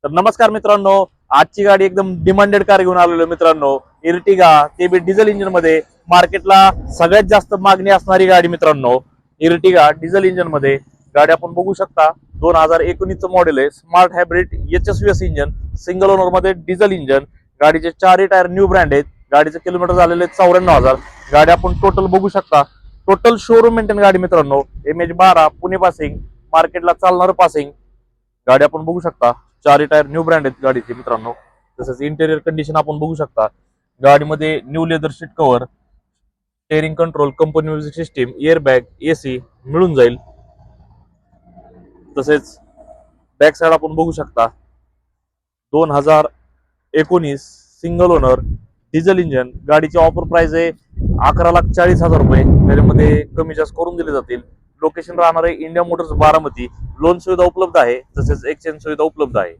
तर नमस्कार मित्रांनो, आजची गाडी एकदम डिमांडेड कार घेऊन आलेलो मित्रांनो. इर्टिगा ते बी डिझेल इंजिन मध्ये मार्केटला सगळ्यात जास्त मागणी असणारी गाडी मित्रांनो. इर्टिगा डिझेल इंजिन मध्ये गाडी आपण बघू शकता. 2019 मॉडेल आहे. Smart hybrid HSVS engine, single owner मध्ये डिझेल इंजिन. गाडीचे चारही टायर न्यू ब्रँड आहेत. गाडीचे किलोमीटर झालेले 94,000. गाडी आपण टोटल बघू शकता. टोटल शोरूम मेंटेन गाडी मित्रांनो. MH12 पुणे पासिंग, मार्केटला चालणार पासिंग गाडी आपण बघू शकता. चारही टायर न्यू ब्रँड आहेत गाडीचे मित्रांनो. तसंच इंटेरियर कंडिशन आपण बघू शकता. गाडीमध्ये new leather seat cover, steering control, company music system, air bag, AC मिळून जाईल. तसेच बॅक साइड आपण बघू शकता. 2019 सिंगल ओनर डिझेल इंजिन. गाडीची ऑफर प्राइस आहे 11,40,000 रुपये. त्याच्यामध्ये कमी जास्त करून दिले जातील. लोकेशन राहणार आहे इंडिया मोटर्स बारामती. लोन सुविधा उपलब्ध आहे, तसेच एक्सचेंज सुविधा उपलब्ध आहे.